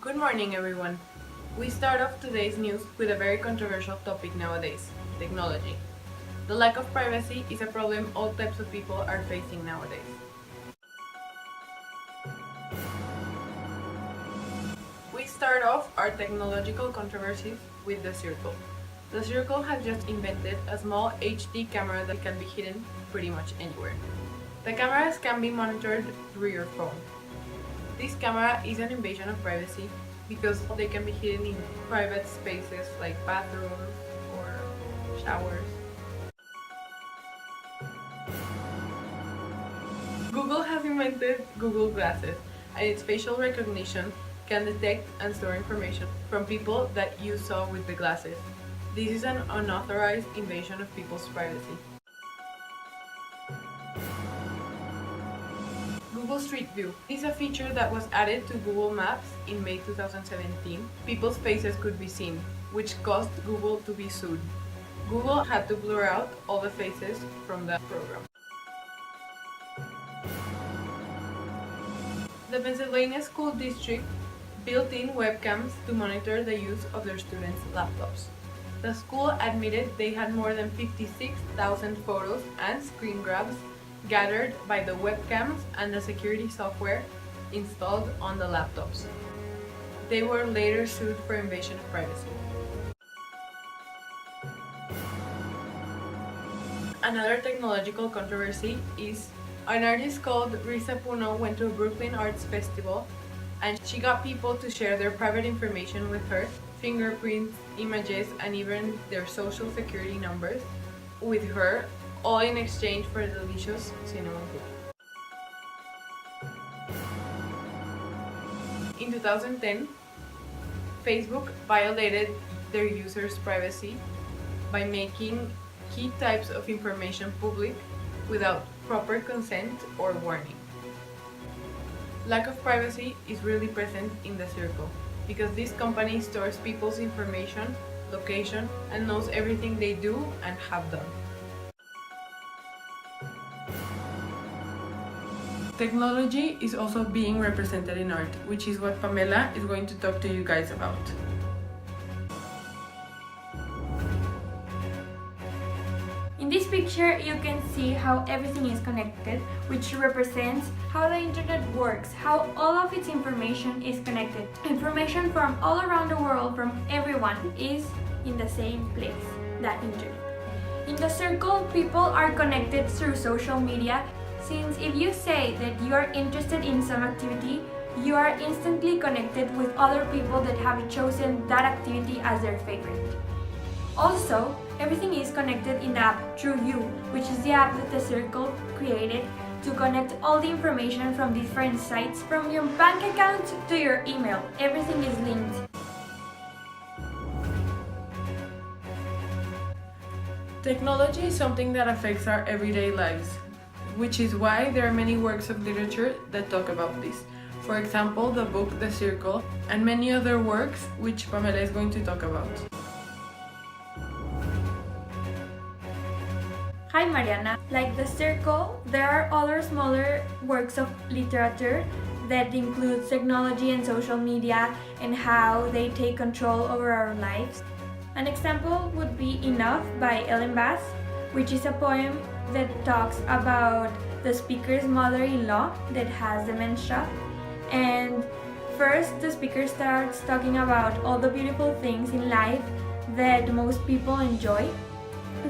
Good morning, everyone. We start off today's news with a very controversial topic nowadays: technology. The lack of privacy is a problem all types of people are facing nowadays. We start off our technological controversies with the Circle. The Circle has just invented a small HD camera that can be hidden pretty much anywhere. The cameras can be monitored through your phone. This camera is an invasion of privacy because they can be hidden in private spaces like bathrooms or showers. Google has invented Google Glasses, and its facial recognition can detect and store information from people that you saw with the glasses. This is an unauthorized invasion of people's privacy. Google Street View is a feature that was added to Google Maps in May 2017. People's faces could be seen, which caused Google to be sued. Google had to blur out all the faces from the program. The Pennsylvania School District built in webcams to monitor the use of their students' laptops. The school admitted they had more than 56,000 photos and screen grabs gathered by the webcams and the security software installed on the laptops. They were later sued for invasion of privacy. Another technological controversy is an artist called Risa Puno went to a Brooklyn Arts Festival and she got people to share their private information with her, fingerprints, images, and even their social security numbers with her, all in exchange for a delicious cinnamon cookie. In 2010, Facebook violated their users' privacy by making key types of information public without proper consent or warning. Lack of privacy is really present in the Circle because this company stores people's information, location, and knows everything they do and have done. Technology is also being represented in art, which is what Pamela is going to talk to you guys about. In this picture, you can see how everything is connected, which represents how the internet works, how all of its information is connected. Information from all around the world, from everyone, is in the same place, that internet. In the Circle, people are connected through social media, since if you say that you are interested in some activity, you are instantly connected with other people that have chosen that activity as their favorite. Also, everything is connected in the app TrueView, which is the app that the Circle created to connect all the information from different sites, from your bank account to your email. Everything is linked. Technology is something that affects our everyday lives, which is why there are many works of literature that talk about this. For example, the book The Circle, and many other works which Pamela is going to talk about. Hi Mariana. Like The Circle, there are other smaller works of literature that include technology and social media and how they take control over our lives. An example would be Enough by Ellen Bass, which is a poem that talks about the speaker's mother-in-law that has dementia. And first, the speaker starts talking about all the beautiful things in life that most people enjoy.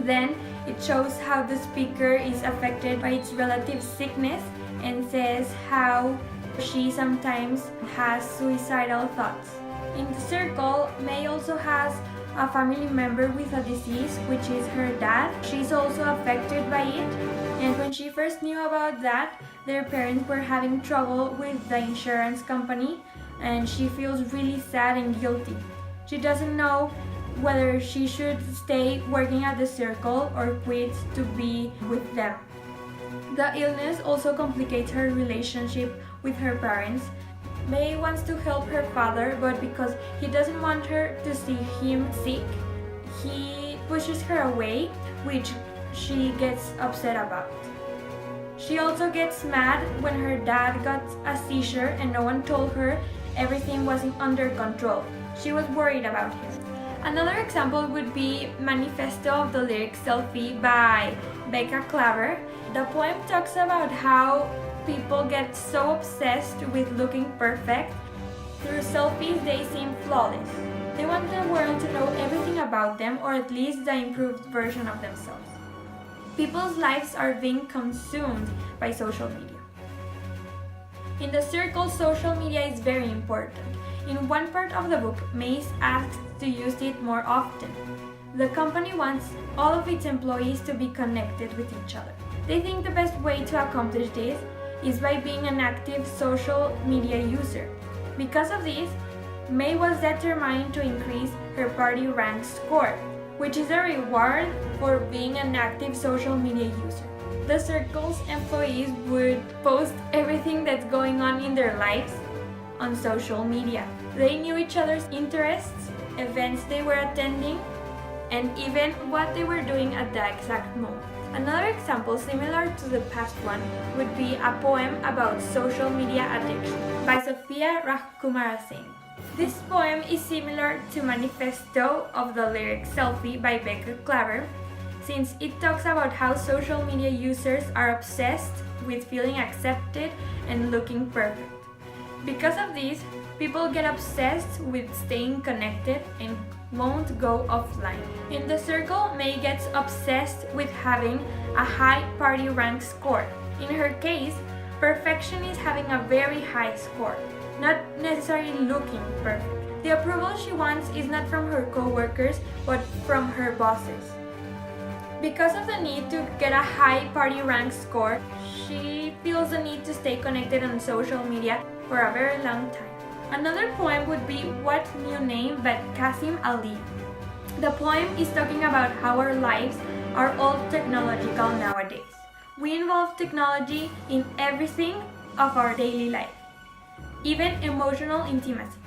Then it shows how the speaker is affected by its relative's sickness and says how she sometimes has suicidal thoughts. In The Circle, May also has a family member with a disease, which is her dad. She's also affected by it, and when she first knew about that, their parents were having trouble with the insurance company, and she feels really sad and guilty. She doesn't know whether she should stay working at The Circle or quit to be with them. The illness also complicates her relationship with her parents. May wants to help her father, but because he doesn't want her to see him sick, he pushes her away, which she gets upset about. She also gets mad when her dad got a seizure and no one told her everything wasn't under control. She was worried about him. Another example would be Manifesto of the Lyric Selfie by Becca Klaver. The poem talks about how people get so obsessed with looking perfect. Through selfies, they seem flawless. They want the world to know everything about them, or at least the improved version of themselves. People's lives are being consumed by social media. In The Circle, social media is very important. In one part of the book, Mace asks to use it more often. The company wants all of its employees to be connected with each other. They think the best way to accomplish this is by being an active social media user. Because of this, May was determined to increase her party rank score, which is a reward for being an active social media user. The Circle's employees would post everything that's going on in their lives on social media. They knew each other's interests, events they were attending, and even what they were doing at the exact moment. Another example similar to the past one would be a poem about social media addiction by Sophia Rajkumar Singh. This poem is similar to Manifesto of the Lyric Selfie by Becca Klaver, since it talks about how social media users are obsessed with feeling accepted and looking perfect. Because of this, people get obsessed with staying connected and won't go offline. In The Circle, May gets obsessed with having a high party rank score. In her case, perfection is having a very high score, not necessarily looking perfect. The approval she wants is not from her co-workers, but from her bosses. Because of the need to get a high party rank score, she feels the need to stay connected on social media for a very long time. Another poem would be What New Name by Kasim Ali. The poem is talking about how our lives are all technological nowadays. We involve technology in everything of our daily life, even emotional intimacy.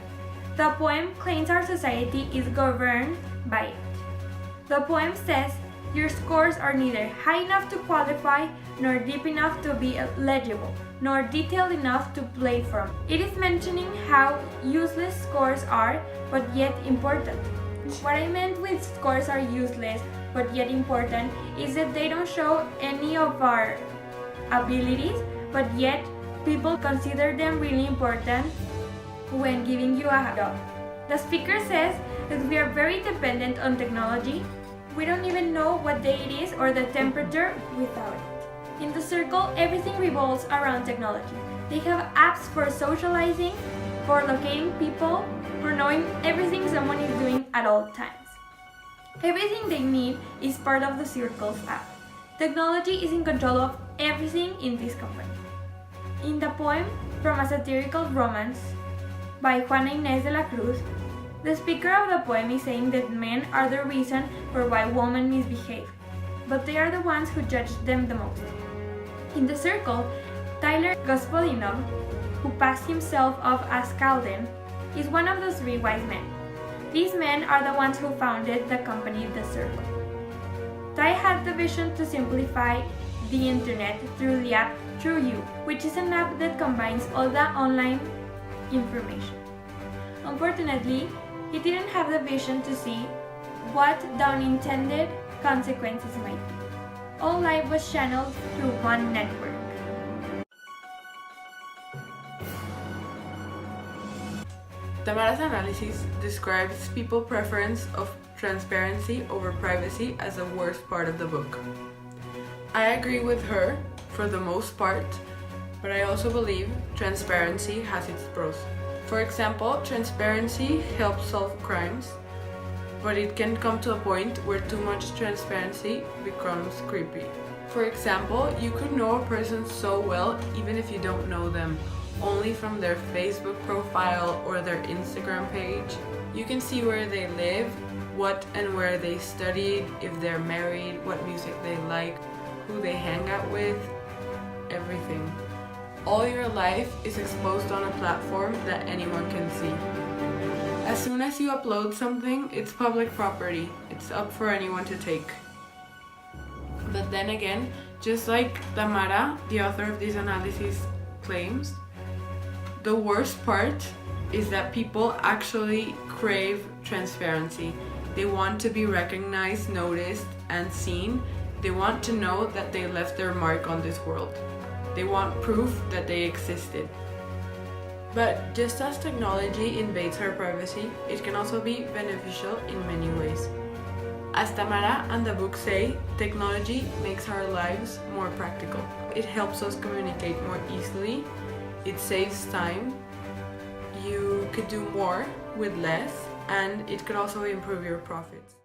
The poem claims our society is governed by it. The poem says, your scores are neither high enough to qualify, nor deep enough to be legible, nor detailed enough to play from. It is mentioning how useless scores are, but yet important. What I meant with scores are useless, but yet important, is that they don't show any of our abilities, but yet people consider them really important when giving you a job. The speaker says that we are very dependent on technology. We don't even know what day it is or the temperature without it. In The Circle, everything revolves around technology. They have apps for socializing, for locating people, for knowing everything someone is doing at all times. Everything they need is part of The Circle's app. Technology is in control of everything in this company. In the poem From a Satirical Romance by Juana Inés de la Cruz, the speaker of the poem is saying that men are the reason for why women misbehave, but they are the ones who judge them the most. In The Circle, Tyler Gospodinov, who passed himself off as Calden, is one of those three wise men. These men are the ones who founded the company The Circle. Ty had the vision to simplify the internet through the app TrueU, which is an app that combines all the online information. Unfortunately, he didn't have the vision to see what the unintended consequences might be. All life was channeled through one network. Tamara's analysis describes people's preference of transparency over privacy as the worst part of the book. I agree with her for the most part, but I also believe transparency has its pros. For example, transparency helps solve crimes, but it can come to a point where too much transparency becomes creepy. For example, you could know a person so well even if you don't know them, only from their Facebook profile or their Instagram page. You can see where they live, what and where they studied, if they're married, what music they like, who they hang out with, everything. All your life is exposed on a platform that anyone can see. As soon as you upload something, it's public property. It's up for anyone to take. But then again, Just like Tamara, the author of this analysis, claims, the worst part is that people actually crave transparency. They want to be recognized, noticed, and seen. They want to know that they left their mark on this world. They want proof that they existed. But just as technology invades our privacy, it can also be beneficial in many ways. As Tamara and the book say, technology makes our lives more practical. It helps us communicate more easily. It saves time. You could do more with less, and it could also improve your profits.